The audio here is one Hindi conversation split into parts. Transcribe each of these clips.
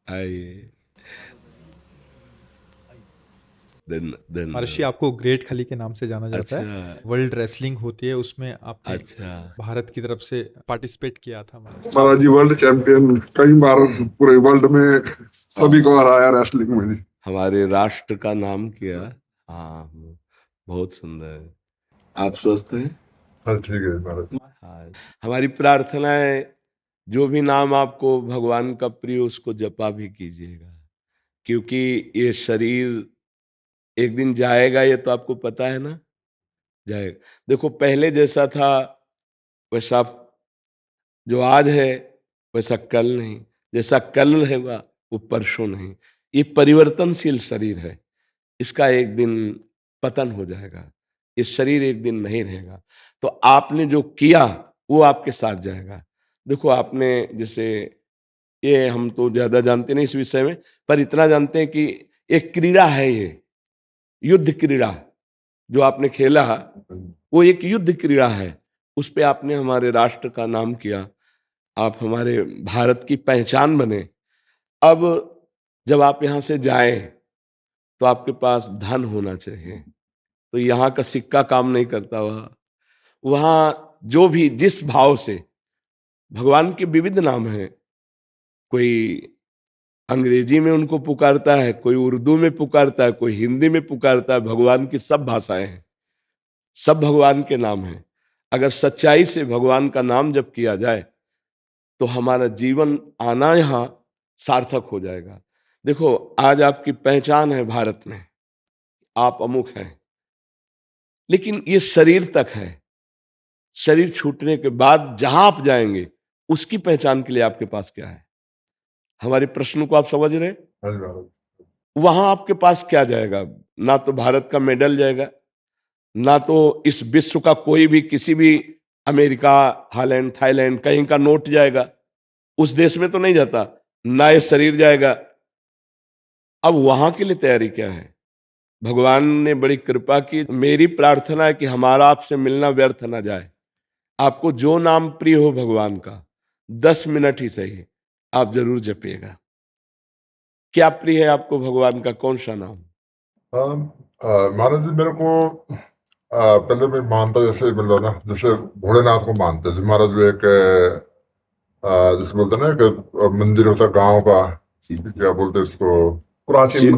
आइए। देन महर्षि आपको ग्रेट खली के नाम से जाना जाता है। अच्छा। वर्ल्ड रेसलिंग होती है, उसमें आपने अच्छा। भारत की तरफ से पार्टिसिपेट किया था महर्षि। महाराज जी वर्ल्ड चैंपियन कई बार पूरे वर्ल्ड में सभी को हराया रेसलिंग में जी। हमारे राष्ट्र का नाम किया। हाँ, बहुत सुंदर। आप स्वस्थ हैं? हाँ ठीक है महाराज। हाँ। हमारी प्रार्थना है, जो भी नाम आपको भगवान का प्रिय उसको जपा भी कीजिएगा, क्योंकि ये शरीर एक दिन जाएगा, ये तो आपको पता है ना, जाएगा। देखो, पहले जैसा था वैसा जो आज है वैसा कल नहीं, जैसा कल रहेगा वो परसों नहीं। ये परिवर्तनशील शरीर है, इसका एक दिन पतन हो जाएगा, ये शरीर एक दिन नहीं रहेगा। तो आपने जो किया वो आपके साथ जाएगा। देखो, आपने जैसे, ये हम तो ज्यादा जानते नहीं इस विषय में, पर इतना जानते हैं कि एक क्रीड़ा है, ये युद्ध क्रीड़ा जो आपने खेला, वो एक युद्ध क्रीड़ा है। उस पे आपने हमारे राष्ट्र का नाम किया, आप हमारे भारत की पहचान बने। अब जब आप यहाँ से जाएं तो आपके पास धन होना चाहिए। तो यहाँ का सिक्का काम नहीं करता, वहाँ जो भी जिस भाव से, भगवान के विविध नाम हैं, कोई अंग्रेजी में उनको पुकारता है, कोई उर्दू में पुकारता है, कोई हिंदी में पुकारता है। भगवान की सब भाषाएं हैं, सब भगवान के नाम हैं। अगर सच्चाई से भगवान का नाम जब किया जाए तो हमारा जीवन आना यहाँ सार्थक हो जाएगा। देखो, आज आपकी पहचान है भारत में, आप अमुक हैं, लेकिन ये शरीर तक है। शरीर छूटने के बाद जहां आप जाएंगे उसकी पहचान के लिए आपके पास क्या है? हमारे प्रश्न को आप समझ रहे हैं? हाँ जी महाराज। वहां आपके पास क्या जाएगा? ना तो भारत का मेडल जाएगा, ना तो इस विश्व का कोई भी, किसी भी अमेरिका, हालैंड, थाईलैंड कहीं का नोट जाएगा, उस देश में तो नहीं जाता। ना ये शरीर जाएगा। अब वहां के लिए तैयारी क्या है? भगवान ने बड़ी कृपा की। मेरी प्रार्थना है कि हमारा आपसे मिलना व्यर्थ ना जाए। आपको जो नाम प्रिय हो भगवान का, 10 मिनट ही सही, आप जरूर जपिएगा। क्या प्रिय है आपको भगवान का, कौन सा नाम? महाराज जी मेरे को पहले मैं मानता, जैसे मतलब ना, जैसे भोलेनाथ को मानते थे महाराज। वो एक जैसे बोलते हैं ना, एक मंदिर होता है गांव का, क्या बोलते हैं उसको, प्राचीन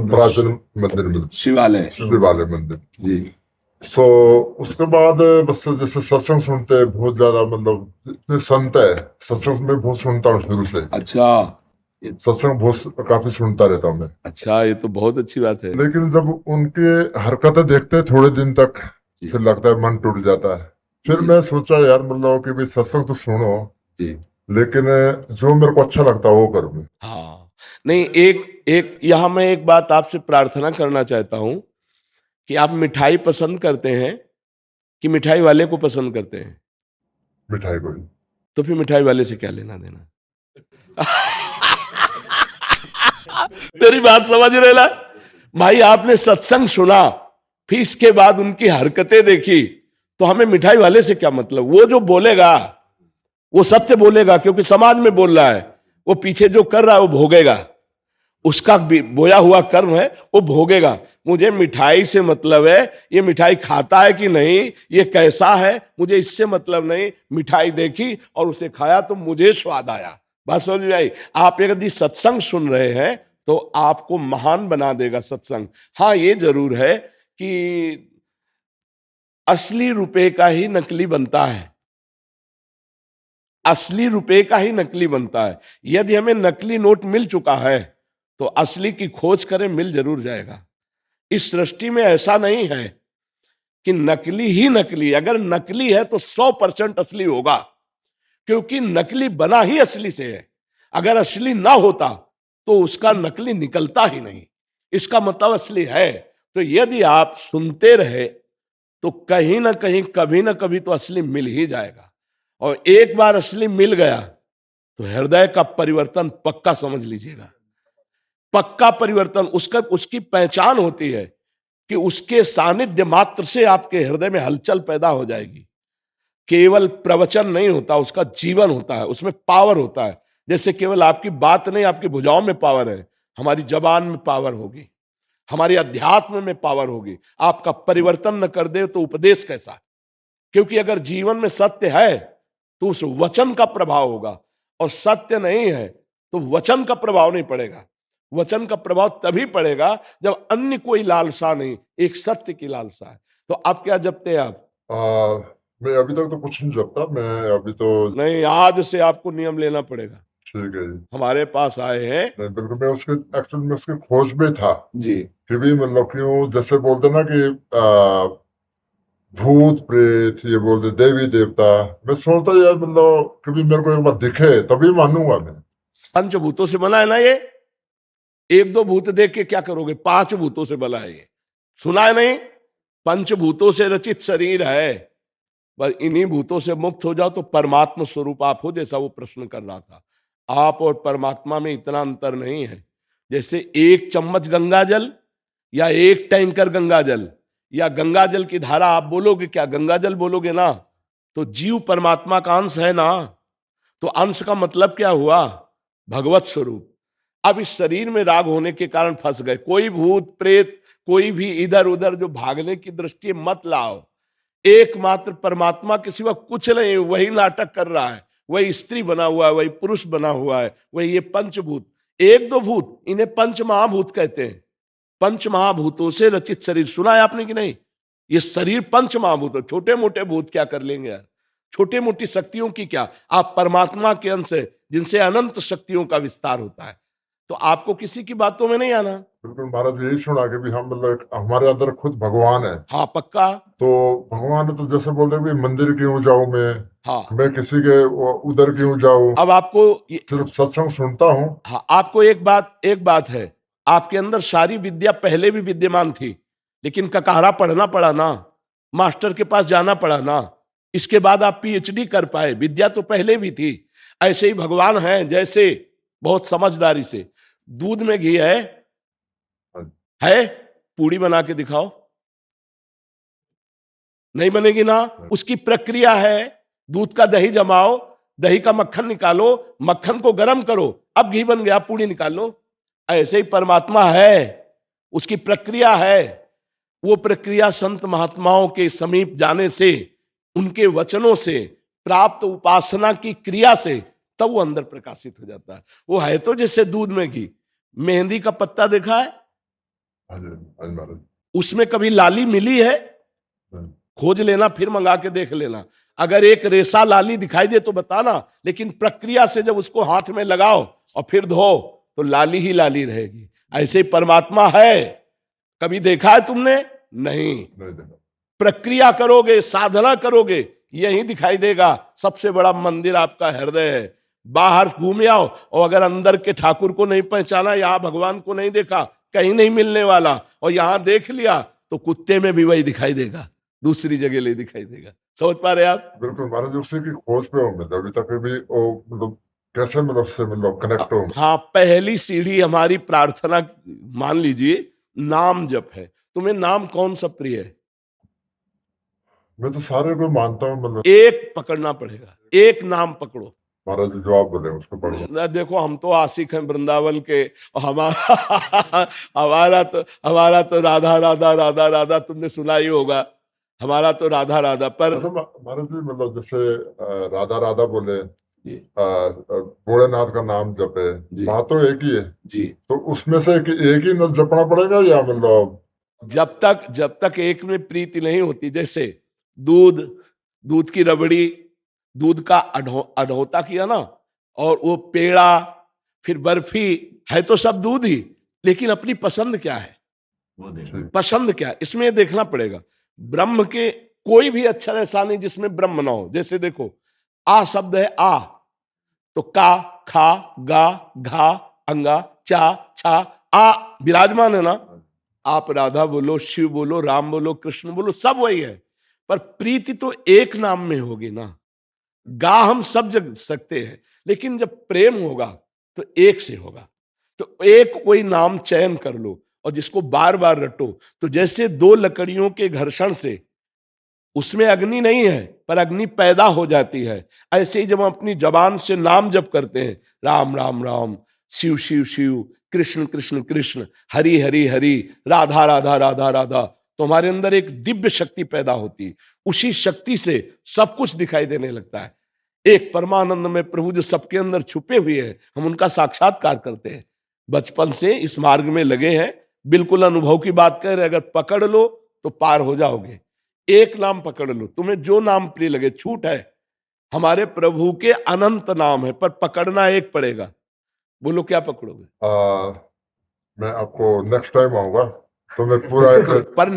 मंदिर में, शिवालय। शिवालय मंदिर जी। सो उसके बाद बस जैसे सत्संग सुनते हैं बहुत ज्यादा, मतलब इतने संत है, सत्संग में बहुत सुनता हूँ शुरू से। अच्छा। सत्संग बहुत काफी सुनता रहता हूँ मैं। अच्छा, ये तो बहुत अच्छी बात है। लेकिन जब उनके हरकतें देखते हैं थोड़े दिन तक, जी। फिर लगता है मन टूट जाता है। फिर जी। मैं सोचा यार, मतलब कि भाई सत्संग तो सुनो, जी। लेकिन जो मेरे को अच्छा लगता है वो करूँ मैं। हाँ, नहीं, एक एक यहाँ मैं एक बात आपसे प्रार्थना करना चाहता हूं कि आप मिठाई पसंद करते हैं कि मिठाई वाले को पसंद करते हैं? मिठाई को तो फिर मिठाई वाले से क्या लेना देना? मेरी बात समझ रहे ना भाई? आपने सत्संग सुना, फिर इसके बाद उनकी हरकतें देखी, तो हमें मिठाई वाले से क्या मतलब? वो जो बोलेगा वो सत्य बोलेगा, क्योंकि समाज में बोल रहा है। वो पीछे जो कर रहा है वो भोगेगा, उसका बोया हुआ कर्म है, वो भोगेगा। मुझे मिठाई से मतलब है, ये मिठाई खाता है कि नहीं, ये कैसा है, मुझे इससे मतलब नहीं। मिठाई देखी और उसे खाया तो मुझे स्वाद आया। बात समझ में आई? आप यदि सत्संग सुन रहे हैं तो आपको महान बना देगा सत्संग। हाँ, ये जरूर है कि असली रुपए का ही नकली बनता है, असली रुपए का ही नकली बनता है। यदि हमें नकली नोट मिल चुका है तो असली की खोज करें, मिल जरूर जाएगा। इस सृष्टि में ऐसा नहीं है कि नकली ही नकली। अगर नकली है तो 100% असली होगा, क्योंकि नकली बना ही असली से है। अगर असली ना होता तो उसका नकली निकलता ही नहीं। इसका मतलब असली है। तो यदि आप सुनते रहे तो कहीं ना कहीं, कभी ना कभी तो असली मिल ही जाएगा। और एक बार असली मिल गया तो हृदय का परिवर्तन पक्का समझ लीजिएगा, पक्का परिवर्तन। उसका, उसकी पहचान होती है कि उसके सानिध्य मात्र से आपके हृदय में हलचल पैदा हो जाएगी। केवल प्रवचन नहीं होता, उसका जीवन होता है, उसमें पावर होता है। जैसे केवल आपकी बात नहीं, आपकी भुजाओं में पावर है, हमारी जबान में पावर होगी, हमारी अध्यात्म में पावर होगी। आपका परिवर्तन न कर दे तो उपदेश कैसा? क्योंकि अगर जीवन में सत्य है तो उस वचन का प्रभाव होगा, और सत्य नहीं है तो वचन का प्रभाव नहीं पड़ेगा। वचन का प्रभाव तभी पड़ेगा जब अन्य कोई लालसा नहीं, एक सत्य की लालसा है। तो आप क्या जपते हैं? आप मैं अभी तक तो कुछ नहीं जपता, मैं अभी तो नहीं, आज से आपको नियम लेना पड़ेगा। ठीक है जी। हमारे पास आए हैं नहीं, बिल्कुल, मैं उसके एक्चुअली में उसकी खोज में था जी, कि भी मतलब क्यों, जैसे बोलते ना कि भूत प्रेत, ये बोलते देवी देवता, मैं सोचता यार मतलब कभी मेरे को एक बार दिखे तभी मानूंगा मैं। पंचभूतों से बना है ना ये। एक दो भूत देख के क्या करोगे? 5 भूतों से बना है ये। सुना है नहीं? पंचभूतों से रचित शरीर है। बस इन्हीं भूतों से मुक्त हो जाओ तो परमात्मा स्वरूप आप हो, जैसा वो प्रश्न कर रहा था। आप और परमात्मा में इतना अंतर नहीं है। जैसे 1 चम्मच गंगा जल या 1 टैंकर गंगा जल, या गंगा जल की धारा आप बोलोगे क्या? गंगा जल बोलोगे ना, तो जीव परमात्मा का अंश है ना। तो अंश का मतलब क्या हुआ? भगवत स्वरूप। अब इस शरीर में राग होने के कारण फंस गए। कोई भूत प्रेत, कोई भी इधर उधर जो भागने की दृष्टि मत लाओ। एकमात्र परमात्मा के सिवा कुछ नहीं, वही नाटक कर रहा है, वही स्त्री बना हुआ है, वही पुरुष बना हुआ है, वही ये पंचभूत। 1-2 भूत, इन्हें पंच महाभूत कहते हैं। पंच महाभूतों से रचित शरीर, सुना है आपने कि नहीं? ये शरीर पंच महाभूत, छोटे मोटे भूत क्या कर लेंगे यार? छोटे मोटी शक्तियों की क्या? आप परमात्मा के अंश है, जिनसे अनंत शक्तियों का विस्तार होता है। तो आपको किसी की बातों में नहीं आना। बिल्कुल महाराज, यही सुना कि भी हम मतलब हमारे अंदर खुद भगवान है। हाँ, पक्का। तो भगवान है तो जैसे बोलते हैं भी मंदिर क्यों जाऊं हाँ, मैं किसी के उधर क्यों जाऊं, अब आपको सिर्फ सत्संग सुनता हूं। हाँ, आपको एक बात है, आपके अंदर सारी विद्या पहले भी विद्यमान थी, लेकिन ककारा पढ़ना पड़ा ना, मास्टर के पास जाना पड़ा ना, इसके बाद आप पीएचडी कर पाए। विद्या तो पहले भी थी। ऐसे ही भगवान हैं, जैसे बहुत समझदारी से दूध में घी है, पूड़ी बना के दिखाओ, नहीं बनेगी ना। उसकी प्रक्रिया है, दूध का दही जमाओ, दही का मक्खन निकालो, मक्खन को गर्म करो, अब घी बन गया, पूड़ी निकाल लो। ऐसे ही परमात्मा है, उसकी प्रक्रिया है। वो प्रक्रिया संत महात्माओं के समीप जाने से, उनके वचनों से, प्राप्त उपासना की क्रिया से, तब वो अंदर प्रकाशित हो जाता है। वो है तो जैसे दूध में घी। मेहंदी का पत्ता देखा है? उसमें कभी लाली मिली है? खोज लेना, फिर मंगा के देख लेना। अगर एक रेशा लाली दिखाई दे तो बताना, लेकिन प्रक्रिया से जब उसको हाथ में लगाओ और फिर धो तो लाली ही लाली रहेगी। ऐसे ही परमात्मा है। कभी देखा है तुमने? नहीं। प्रक्रिया करोगे, साधना करोगे, यही दिखाई देगा। सबसे बड़ा मंदिर आपका हृदय है। बाहर घूम आओ और अगर अंदर के ठाकुर को नहीं पहचाना, यहां भगवान को नहीं देखा, कहीं नहीं मिलने वाला, और यहां देख लिया तो कुत्ते में भी वही दिखाई देगा, दूसरी जगह ले दिखाई देगा। समझ पा रहे आप? बिल्कुल महाराज, उसी की खोज पे हूँ मैं अभी तक भी। वो मतलब कैसे मतलब से मतलब कनेक्ट हूँ। हाँ, पहली सीढ़ी हमारी प्रार्थना मान लीजिए, नाम जप है। तुम्हें नाम कौन सा प्रिय है? मैं तो सारे को मानता हूँ, मतलब एक पकड़ना पड़ेगा, एक नाम पकड़ो। महाराज जो आप बोले उसको पढ़ो। देखो, हम तो आशिक हैं वृंदावन के, और हमारा तो राधा राधा राधा राधा, तुमने सुना ही होगा। हमारा तो राधा राधा। पर महाराज जी मतलब जैसे राधा राधा बोले, जी भोलेनाथ का नाम जपे, जी बात तो एक ही है जी। तो उसमें से एक ही न जपना पड़ेगा या मतलब? जब तक एक में प्रीति नहीं होती, जैसे दूध की रबड़ी, दूध का अढ़ोता किया ना, और वो पेड़ा, फिर बर्फी, है तो सब दूध ही, लेकिन अपनी पसंद क्या है, पसंद क्या है, इसमें देखना पड़ेगा। ब्रह्म के कोई भी अक्षर ऐसा नहीं जिसमें ब्रह्म ना हो। जैसे देखो, आ शब्द है, आ तो का, खा, गा, घा, अंगा, चा, छा, आ विराजमान है ना। आप राधा बोलो, शिव बोलो, राम बोलो, कृष्ण बोलो, सब वही है, पर प्रीति तो एक नाम में होगी ना। गा हम सब जग सकते हैं, लेकिन जब प्रेम होगा तो एक से होगा। तो एक कोई नाम चयन कर लो और जिसको बार बार रटो। तो जैसे 2 लकड़ियों के घर्षण से उसमें अग्नि नहीं है पर अग्नि पैदा हो जाती है। ऐसे ही जब हम अपनी जबान से नाम जप करते हैं, राम राम राम, शिव शिव शिव, कृष्ण कृष्ण कृष्ण, हरि हरि हरि, राधा राधा राधा राधा, तो हमारे अंदर एक दिव्य शक्ति पैदा होती है। उसी शक्ति से सब कुछ दिखाई देने लगता है। एक परमानंद में प्रभु जो सबके अंदर छुपे हुए हैं, हम उनका साक्षात्कार करते हैं। बचपन से इस मार्ग में लगे हैं, बिल्कुल अनुभव की बात कह रहे, अगर पकड़ लो तो पार हो जाओगे। एक नाम पकड़ लो, तुम्हें जो नाम प्रिय लगे, छूट है। हमारे प्रभु के अनंत नाम है पर पकड़ना एक पड़ेगा। बोलो क्या पकड़ोगे? मैं आपको नेक्स्ट टाइम आऊंगा तो मैं पूरा पर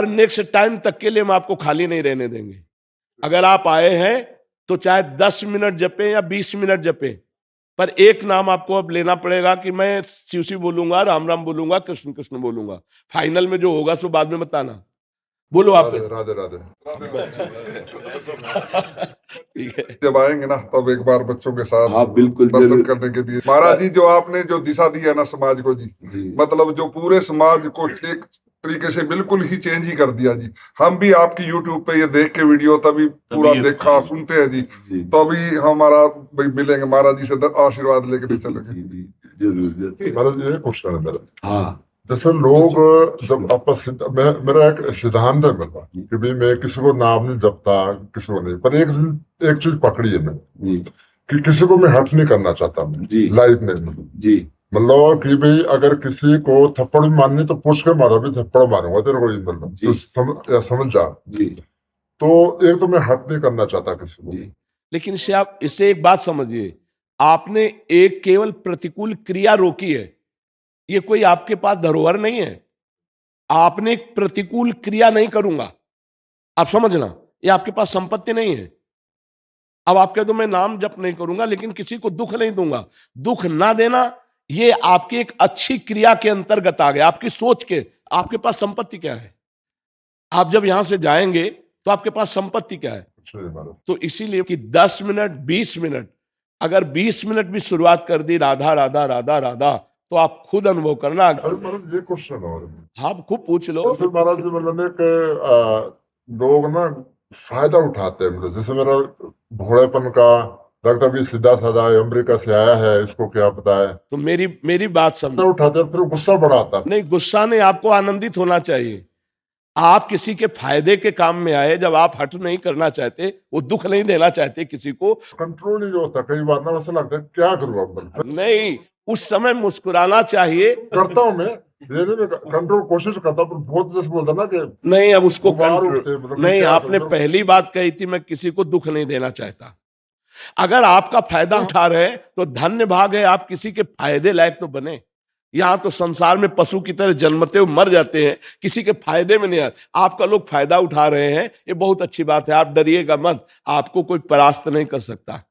नेक्स्ट टाइम तक के लिए हम आपको खाली नहीं रहने देंगे। अगर आप आए हैं तो चाहे 10 मिनट जपे या 20 मिनट जपे, पर एक नाम आपको अब लेना पड़ेगा कि मैं शिव शिव बोलूंगा, राम राम बोलूंगा, कृष्ण कृष्ण बोलूंगा। फाइनल में जो होगा सो बाद में बताना। बोलो आप। राधे राधे। ठीक है, जब आएंगे ना तब एक बार बच्चों के साथ हाँ बिल्कुल दर्शन जरूर। करने के लिए। महाराज जी, जो आपने जो दिशा दी है ना समाज को जी, जी मतलब जो पूरे समाज को एक तरीके से बिल्कुल ही चेंज ही कर दिया जी। हम भी आपकी यूट्यूब पे ये देख के वीडियो तभी पूरा देखा सुनते हैं जी, तो अभी हमारा भाई मिलेंगे महाराज जी से आशीर्वाद लेके भी चलेंगे। जरूर। महाराज ये क्वेश्चन है मेरा, हाँ जैसे लोग जब आपस मेरा एक सिद्धांत है मेरा कि भाई मैं किसी को नाम नहीं जपता, किसी को नहीं, पर एक चीज पकड़ी है मैंने कि किसी को मैं हर्ट नहीं करना चाहता मैं लाइफ में। जी, मतलब कि भाई अगर किसी को थप्पड़ भी मारनी तो पूछ कर मारो, भी थप्पड़ मारूंगा तेरे को, मतलब तो समझ जा जी। तो एक तो मैं हर्ट नहीं करना चाहता किसी को। लेकिन इससे एक बात समझिए, आपने एक केवल प्रतिकूल क्रिया रोकी है, ये कोई आपके पास धरोहर नहीं है। आपने एक प्रतिकूल क्रिया नहीं करूंगा, आप समझना, ये आपके पास संपत्ति नहीं है। अब आप कह दो मैं नाम जप नहीं करूंगा लेकिन किसी को दुख नहीं दूंगा, दुख ना देना ये आपकी एक अच्छी क्रिया के अंतर्गत आ गया, आपकी सोच के। आपके पास संपत्ति क्या है? आप जब यहां से जाएंगे तो आपके पास संपत्ति क्या है? तो इसीलिए कि 10 मिनट 20 मिनट, अगर 20 मिनट भी शुरुआत कर दी राधा राधा राधा राधा, तो आप खुद अनुभव करना। महाराज ये क्वेश्चन और हाँ खूब पूछ लो। महाराज जी मतलब लोग ना फायदा उठाते हैं, मतलब जैसे मेरा भोड़ेपन का लगता भी सीधा साधा अमेरिका से आया है, इसको क्या पता है। तो मेरी बात समझो, उठाते हैं फिर गुस्सा बढ़ाता नहीं गुस्सा नहीं, आपको आनंदित होना चाहिए। आप किसी के फायदे के काम में आए, जब आप हट नहीं करना चाहते, वो दुख नहीं देना चाहते किसी को, कंट्रोल नहीं होता कई बार ना, वैसा लगता है क्या करूँ अब। नहीं उस समय मुस्कुराना चाहिए। करता हूँ मैं कंट्रोल कोशिश करता हूँ, बहुत जैसे बोलता ना कि नहीं अब उसको मतलब नहीं, आपने पहली बात कही थी मैं किसी को दुख नहीं देना चाहता। अगर आपका फायदा उठा रहे तो धन्य भाग है, आप किसी के फायदे लायक तो बने। यहां तो संसार में पशु की तरह जन्मते हुए मर जाते हैं, किसी के फायदे में नहीं आते। आपका लोग फायदा उठा रहे हैं, ये बहुत अच्छी बात है, आप डरिएगा मत, आपको कोई परास्त नहीं कर सकता।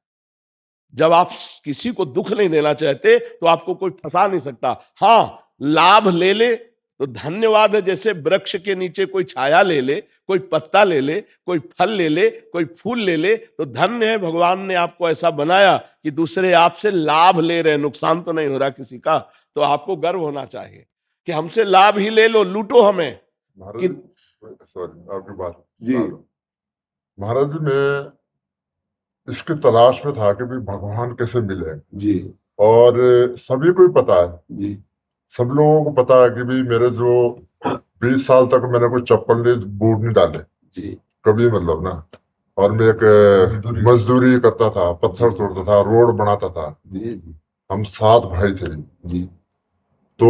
जब आप किसी को दुख नहीं देना चाहते तो आपको कोई फंसा नहीं सकता। हाँ लाभ ले ले तो धन्यवाद है, जैसे वृक्ष के नीचे कोई छाया ले ले, कोई पत्ता ले ले, कोई फल ले ले, कोई फूल ले ले, तो धन्य है भगवान ने आपको ऐसा बनाया कि दूसरे आपसे लाभ ले रहे हैं, नुकसान तो नहीं हो रहा किसी का। तो आपको गर्व होना चाहिए कि हमसे लाभ ही ले लो, लूटो हमें। सॉरी आपकी बात जी महाराज जी, मैं इसकी तलाश में था कि भी भगवान कैसे मिले जी, और सभी को ही पता है जी, सब लोगों को पता है कि भी मेरे जो 20 साल तक मैंने कोई चप्पल नहीं बूट नहीं डाले जी, कभी, मतलब ना। और मैं एक मजदूरी करता था, पत्थर तोड़ता था, रोड बनाता था। जी, हम 7 भाई थे जी, तो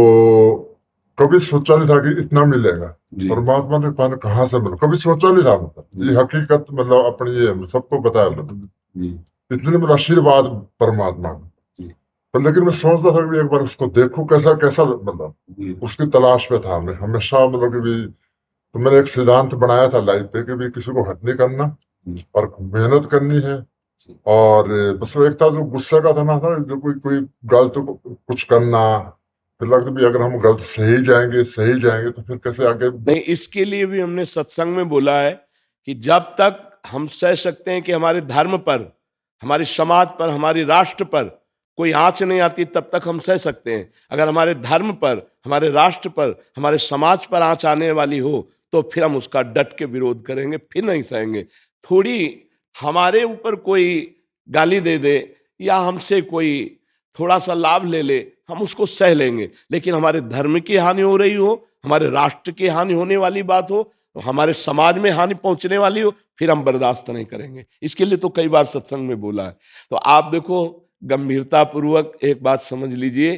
कभी सोचा नहीं था कि इतना मिलेगा। जी, और महात्मा ने पाने कहाँ से मिला, कभी सोचा नहीं था। मतलब ये हकीकत, मतलब अपनी ये सबको पता है, मतलब इतने मतलब आशीर्वाद परमात्मा का। पर लेकिन मैं सोचता था कि एक बार उसको देखूं कैसा कैसा, मतलब उसकी तलाश में था मैं हमेशा। मतलब कि भी तो मैंने एक सिद्धांत बनाया था लाइफ पे कि भी किसी को हट नहीं करना और मेहनत करनी है। और बस वो एक था जो गुस्से का था ना, था जो कोई गलत कुछ करना, फिर लगता भी अगर हम गलत सही जाएंगे तो फिर कैसे आगे। नहीं, इसके लिए भी हमने सत्संग में बोला है कि जब तक हम सह सकते हैं कि हमारे धर्म पर, हमारे समाज पर, हमारे राष्ट्र पर कोई आंच नहीं आती, तब तक हम सह सकते हैं। अगर हमारे धर्म पर, हमारे राष्ट्र पर, हमारे समाज पर आंच आने वाली हो तो फिर हम उसका डट के विरोध करेंगे, फिर नहीं सहेंगे। थोड़ी हमारे ऊपर कोई गाली दे दे या हमसे कोई थोड़ा सा लाभ ले ले, हम उसको सह लेंगे, लेकिन हमारे धर्म की हानि हो रही हो, हमारे राष्ट्र की हानि होने वाली बात हो, हमारे समाज में हानि पहुंचने वाली हो, फिर हम बर्दाश्त नहीं करेंगे। इसके लिए तो कई बार सत्संग में बोला है। तो आप देखो, गंभीरता पूर्वक एक बात समझ लीजिए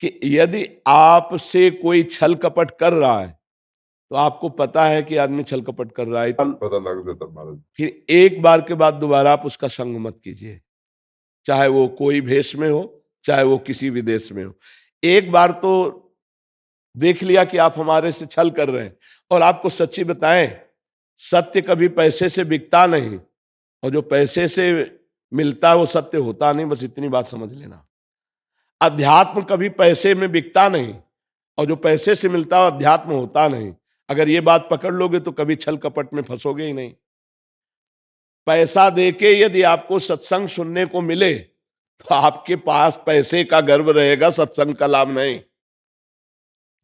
कि यदि आपसे कोई छल कपट कर रहा है तो आपको पता है कि आदमी छल कपट कर रहा है, पता लग जाता महाराज। फिर एक बार के बाद दोबारा आप उसका संग मत कीजिए, चाहे वो कोई भेष में हो, चाहे वो किसी विदेश में हो। एक बार तो देख लिया कि आप हमारे से छल कर रहे हैं, और आपको सच्ची बताएं, सत्य कभी पैसे से बिकता नहीं, और जो पैसे से मिलता है वो सत्य होता नहीं, बस इतनी बात समझ लेना। अध्यात्म कभी पैसे में बिकता नहीं, और जो पैसे से मिलता है अध्यात्म होता नहीं। अगर ये बात पकड़ लोगे तो कभी छल कपट में फंसोगे ही नहीं। पैसा देके यदि आपको सत्संग सुनने को मिले तो आपके पास पैसे का गर्व रहेगा, सत्संग का लाभ नहीं।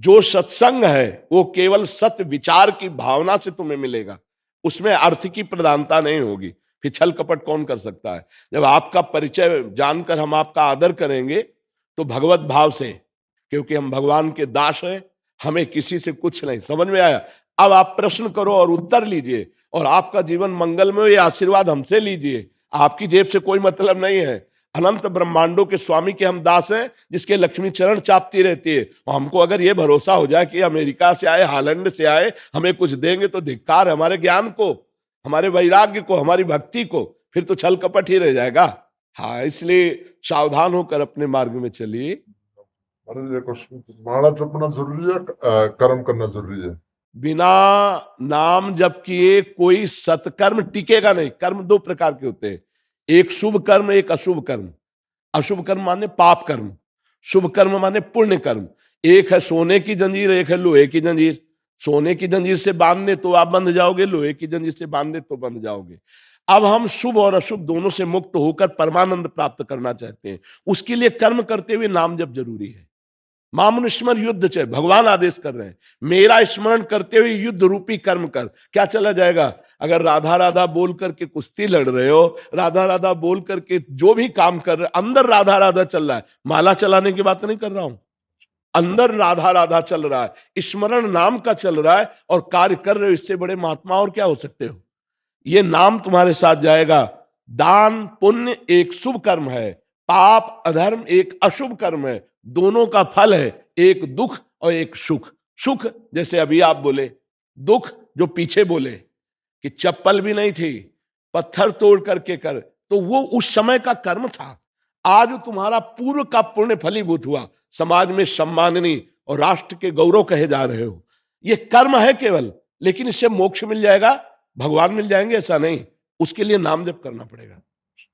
जो सत्संग है वो केवल सत्य विचार की भावना से तुम्हें मिलेगा, उसमें अर्थ की प्रधानता नहीं होगी। फिर छल कपट कौन कर सकता है? जब आपका परिचय जानकर हम आपका आदर करेंगे तो भगवत भाव से, क्योंकि हम भगवान के दास हैं, हमें किसी से कुछ नहीं। समझ में आया? अब आप प्रश्न करो और उत्तर लीजिए, और आपका जीवन मंगलमय, ये आशीर्वाद हमसे लीजिए। आपकी जेब से कोई मतलब नहीं है। अनंत ब्रह्मांडों के स्वामी के हम दास हैं, जिसके लक्ष्मी चरण चापती रहती है। और हमको अगर ये भरोसा हो जाए कि अमेरिका से आए, हालैंड से आए, हमें कुछ देंगे, तो धिक्कार है हमारे ज्ञान को, हमारे वैराग्य को, हमारी भक्ति को। फिर तो छल कपट ही रह जाएगा। हाँ, इसलिए सावधान होकर अपने मार्ग में चलिए। माला जपना जरूरी है, कर्म करना जरूरी है? बिना नाम जप किए कोई सत्कर्म टिकेगा नहीं। कर्म दो प्रकार के होते हैं, एक शुभ कर्म, एक अशुभ कर्म। अशुभ कर्म माने पाप कर्म, शुभ कर्म माने पुण्य कर्म। एक है सोने की जंजीर, एक है लोहे की जंजीर। सोने की जंजीर से बांधने तो आप बंध जाओगे, लोहे की जंजीर से बांधने तो बंध जाओगे। अब हम शुभ और अशुभ दोनों से मुक्त होकर परमानंद प्राप्त करना चाहते हैं। उसके लिए कर्म करते हुए नाम जप जरूरी है। मामुन स्मर युद्ध च, भगवान आदेश कर रहे हैं, मेरा स्मरण करते हुए युद्ध रूपी कर्म कर। क्या चला जाएगा? अगर राधा राधा बोल करके कुश्ती लड़ रहे हो, राधा राधा बोल करके जो भी काम कर रहे हो, अंदर राधा राधा चल रहा है। माला चलाने की बात नहीं कर रहा हूं, अंदर राधा राधा चल रहा है, स्मरण नाम का चल रहा है, और कार्य कर रहे हो। इससे बड़े महात्मा और क्या हो सकते हो? ये नाम तुम्हारे साथ जाएगा। दान पुण्य एक शुभ कर्म है, पाप अधर्म एक अशुभ कर्म है। दोनों का फल है एक दुख और एक सुख। सुख जैसे अभी आप बोले, दुख जो पीछे बोले कि चप्पल भी नहीं थी, पत्थर तोड़ करके कर, तो वो उस समय का कर्म था। आज तुम्हारा पूर्व का पुण्य फलीभूत हुआ, समाज में सम्माननीय और राष्ट्र के गौरव कहे जा रहे हो। ये कर्म है केवल, लेकिन इससे मोक्ष मिल जाएगा, भगवान मिल जाएंगे ऐसा नहीं। उसके लिए नाम जप करना पड़ेगा।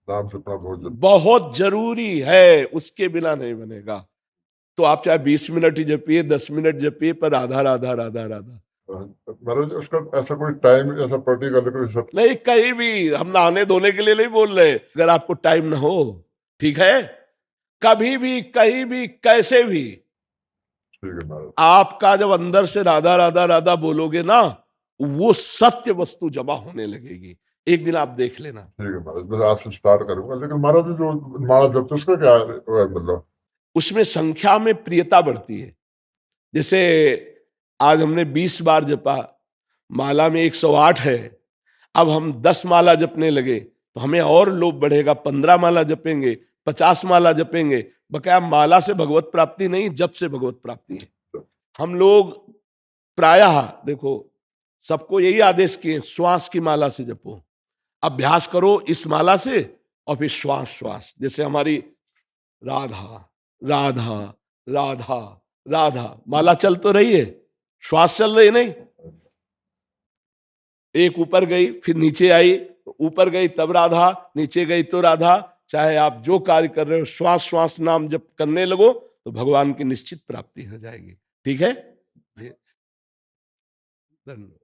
नाम जपना बहुत जरूरी है, उसके बिना नहीं बनेगा। तो आप चाहे 20 मिनट ही जपिए, 10 मिनट जपिए, पर राधा राधा राधा राधा। महाराज उसका ऐसा कोई टाइम, ऐसा पर्टिकुलर कोई नहीं, कहीं भी। हम नहाने धोने के लिए नहीं बोल रहे, अगर आपको टाइम ना हो, ठीक है, कभी भी, कहीं भी, कैसे भी, ठीक है महाराज। आपका जब अंदर से राधा राधा राधा बोलोगे ना, वो सत्य वस्तु जमा होने लगेगी। एक दिन आप देख लेना। ठीक है महाराज, मैं आज से स्टार्ट करूंगा। लेकिन महाराज जो माला जपते उसका क्या मतलब? उसमें संख्या में प्रियता बढ़ती है। जैसे आज हमने 20 बार जपा, माला में 108 है, अब हम 10 माला जपने लगे तो हमें और लोभ बढ़ेगा। 15 माला जपेंगे, 50 माला जपेंगे। बकाया माला से भगवत प्राप्ति नहीं, जप से भगवत प्राप्ति है। हम लोग प्रायः देखो, सबको यही आदेश किए, श्वास की माला से जपो, अभ्यास करो इस माला से, और फिर श्वास श्वास। जैसे हमारी राधा राधा राधा राधा माला चल तो रही है, श्वास चल रही नहीं। एक ऊपर गई, फिर नीचे आई, ऊपर गई तब राधा, नीचे गई तो राधा। चाहे आप जो कार्य कर रहे हो, श्वास श्वास नाम जप करने लगो तो भगवान की निश्चित प्राप्ति हो जाएगी। ठीक है, धन्यवाद।